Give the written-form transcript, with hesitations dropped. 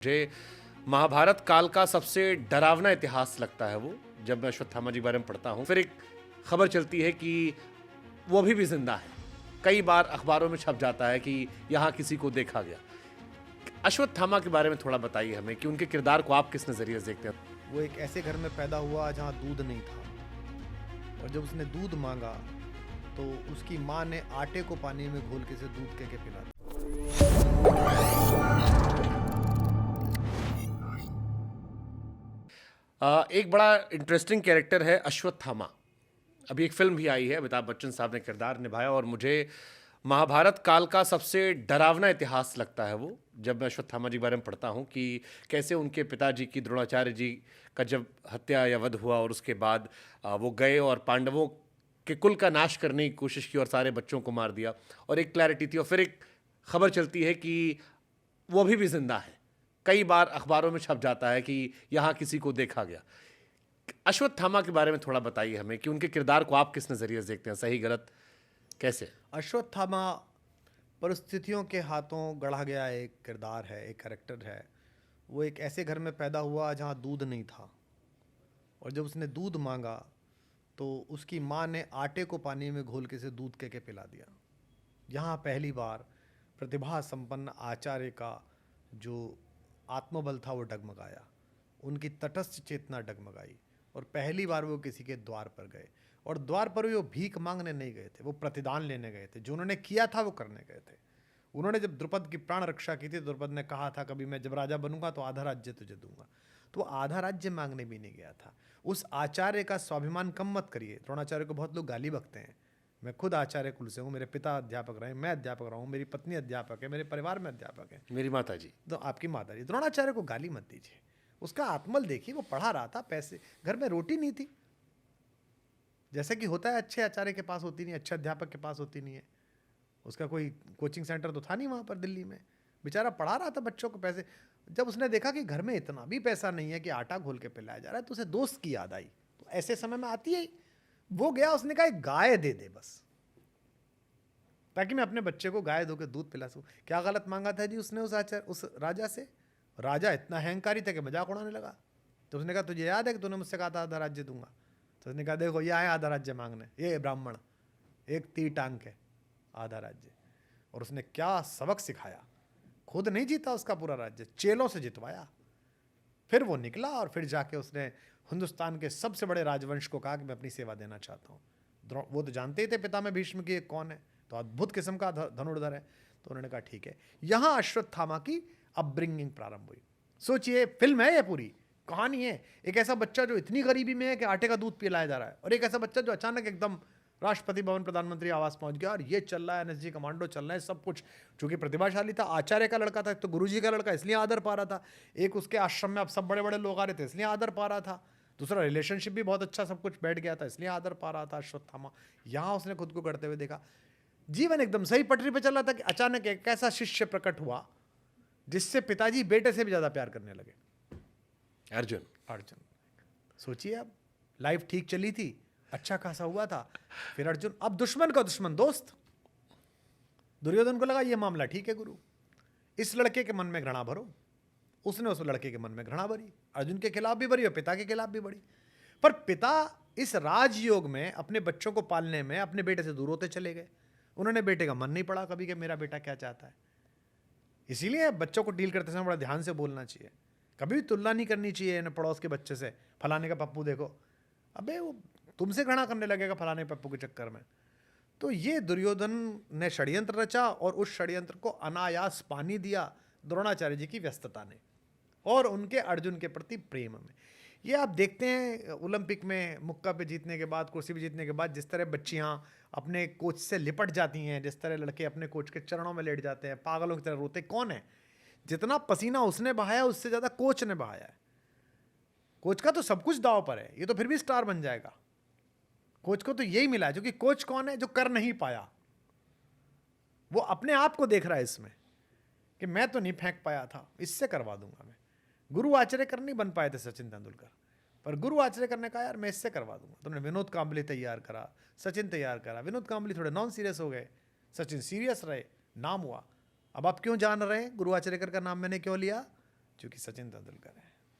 मुझे महाभारत काल का सबसे डरावना इतिहास लगता है वो, जब मैं अश्वत्थामा जी के बारे में पढ़ता हूँ। फिर एक खबर चलती है कि वो अभी भी जिंदा है। कई बार अखबारों में छप जाता है कि यहाँ किसी को देखा गया। अश्वत्थामा के बारे में थोड़ा बताइए हमें कि उनके किरदार को आप किस नजरिए से देखते हैं। वो एक ऐसे घर में पैदा हुआ जहाँ दूध नहीं था, और जब उसने दूध मांगा तो उसकी माँ ने आटे को पानी में घोल के से दूध के पिला दिया। एक बड़ा इंटरेस्टिंग कैरेक्टर है अश्वत्थामा। अभी एक फिल्म भी आई है, अमिताभ बच्चन साहब ने किरदार निभाया, और मुझे महाभारत काल का सबसे डरावना इतिहास लगता है वो, जब मैं अश्वत्थामा जी के बारे में पढ़ता हूँ कि कैसे उनके पिताजी की, द्रोणाचार्य जी का जब हत्या या वध हुआ, और उसके बाद वो गए और पांडवों के कुल का नाश करने की कोशिश की और सारे बच्चों को मार दिया, और एक क्लैरिटी थी। और फिर एक खबर चलती है कि वो अभी भी जिंदा है। कई बार अखबारों में छप जाता है कि यहाँ किसी को देखा गया। अश्वत्थामा के बारे में थोड़ा बताइए हमें कि उनके किरदार को आप किस नजरिए से देखते हैं, सही गलत कैसे। अश्वत्थामा परिस्थितियों के हाथों गढ़ा गया एक किरदार है, एक कैरेक्टर है। वो एक ऐसे घर में पैदा हुआ जहाँ दूध नहीं था, और जब उसने दूध मांगा तो उसकी माँ ने आटे को पानी में घोल के से दूध के पिला दिया। यहाँ पहली बार प्रतिभा संपन्न आचार्य का जो आत्मबल था वो डगमगाया, उनकी तटस्थ चेतना डगमगाई, और पहली बार वो किसी के द्वार पर गए। और द्वार पर वो भीख मांगने नहीं गए थे, वो प्रतिदान लेने गए थे। जो उन्होंने किया था वो करने गए थे। उन्होंने जब द्रुपद की प्राण रक्षा की थी, द्रुपद ने कहा था कभी मैं जब राजा बनूंगा तो आधा राज्य तुझे दूंगा, तो वो आधा राज्य मांगने भी नहीं गया था। उस आचार्य का स्वाभिमान कम मत करिए। द्रोणाचार्य को बहुत लोग गाली बकते हैं। मैं खुद आचार्य कुल से हूँ, मेरे पिता अध्यापक रहे, मैं अध्यापक रहा हूँ, मेरी पत्नी अध्यापक है, मेरे परिवार में अध्यापक है, मेरी माता जी। तो आपकी माता जी। द्रोणाचार्य को गाली मत दीजिए। उसका आत्मल देखिए, वो पढ़ा रहा था, पैसे, घर में रोटी नहीं थी, जैसे कि होता है अच्छे आचार्य के पास होती नहीं, अच्छे अध्यापक के पास होती नहीं है। उसका कोई कोचिंग सेंटर तो था नहीं वहाँ पर दिल्ली में, बेचारा पढ़ा रहा था बच्चों को पैसे। जब उसने देखा कि घर में इतना भी पैसा नहीं है कि आटा घोल के पिलाया जा रहा है, तो उसे दोस्त की याद आई। तो ऐसे समय में आती है, वो गया, उसने कहा एक गाय दे दे बस, ताकि मैं अपने बच्चे को गाय धो के दूध पिला सकूं। क्या गलत मांगा था जी उसने उस राजा से? राजा इतना अहंकारी था कि मजाक उड़ाने लगा। तो उसने कहा तुझे याद है कि तूने मुझसे कहा था आधा राज्य दूंगा? तो उसने कहा देखो ये आए आधा राज्य मांगने, ये ब्राह्मण एक तीर टांग के आधा राज्य। और उसने क्या सबक सिखाया। खुद नहीं जीता उसका पूरा राज्य, चेलों से जितवाया। फिर वो निकला, और फिर जाके उसने हिंदुस्तान के सबसे बड़े राजवंश को कहा कि मैं अपनी सेवा देना चाहता हूँ। वो तो जानते ही थे पिता में भीष्म की कौन है, तो अद्भुत किस्म का धनुर्धर है। तो उन्होंने कहा ठीक है। यहां अश्वत्थामा की अपब्रिंगिंग प्रारंभ हुई। सोचिए, फिल्म है, ये पूरी कहानी है। एक ऐसा बच्चा जो इतनी गरीबी में है कि आटे का दूध पिलाया जा रहा है, और एक ऐसा बच्चा जो अचानक एकदम राष्ट्रपति भवन, प्रधानमंत्री आवास पहुंच गया, और ये चल रहा है, एनएसजी कमांडो चल रहा है, सब कुछ। चूंकि प्रतिभाशाली था, आचार्य का लड़का था, तो गुरुजी का लड़का, इसलिए आदर पा रहा था। एक उसके आश्रम में अब सब बड़े बड़े लोग आ रहे थे, इसलिए आदर पा रहा था। दूसरा, रिलेशनशिप भी बहुत अच्छा, सब कुछ बैठ गया था, इसलिए आदर पा रहा था अश्वत्थामा। यहां उसने खुद को करते हुए देखा। जीवन एकदम सही पटरी पे चल रहा था कि अचानक एक ऐसा शिष्य प्रकट हुआ जिससे पिताजी बेटे से भी ज्यादा प्यार करने लगे। अर्जुन। अर्जुन, सोचिए, अब लाइफ ठीक चली थी, अच्छा खासा हुआ था, फिर अर्जुन, अब दुश्मन का दुश्मन दोस्त। दुर्योधन को लगा ये मामला ठीक है गुरु, इस लड़के के मन में घृणा भरो। उसने उस लड़के के मन में घृणा भरी, अर्जुन के खिलाफ भी भरी और पिता के खिलाफ भी भरी। पर पिता इस राजयोग में अपने बच्चों को पालने में अपने बेटे से दूर होते चले गए। उन्होंने बेटे का मन नहीं पड़ा कभी कि मेरा बेटा क्या चाहता है। इसीलिए बच्चों को डील करते समय बड़ा ध्यान से बोलना चाहिए। कभी भी तुलना नहीं करनी चाहिए न पड़ोस के बच्चे से, फलाने का पप्पू देखो, अबे वो तुमसे घृणा करने लगेगा फलाने पप्पू के चक्कर में। तो ये दुर्योधन ने षड्यंत्र रचा, और उस षड्यंत्र को अनायास पानी दिया द्रोणाचार्य जी की व्यस्तता ने और उनके अर्जुन के प्रति प्रेम में। ये आप देखते हैं ओलंपिक में मुक्का पे जीतने के बाद, कुर्सी पे जीतने के बाद, जिस तरह बच्चियां अपने कोच से लिपट जाती हैं, जिस तरह लड़के अपने कोच के चरणों में लेट जाते हैं, पागलों की तरह रोते। कौन है? जितना पसीना उसने बहाया उससे ज़्यादा कोच ने बहाया है। कोच का तो सब कुछ दांव पर है, ये तो फिर भी स्टार बन जाएगा। कोच को तो यही मिला है, क्योंकि कोच कौन है? जो कर नहीं पाया। वो अपने आप को देख रहा है इसमें कि मैं तो नहीं फेंक पाया था, इससे करवा दूंगा मैं। गुरु आचरेकर नहीं बन पाए थे सचिन तेंदुलकर, पर गुरु आचरेकर ने कहा यार मैं इससे करवा दूंगा। तुमने विनोद कांबली तैयार करा, सचिन तैयार करा। विनोद कांबली थोड़े नॉन सीरियस हो गए, सचिन सीरियस रहे, नाम हुआ। अब आप क्यों जान रहे हैं गुरु आचरेकर का नाम मैंने क्यों लिया? जो कि सचिन तेंदुलकर है।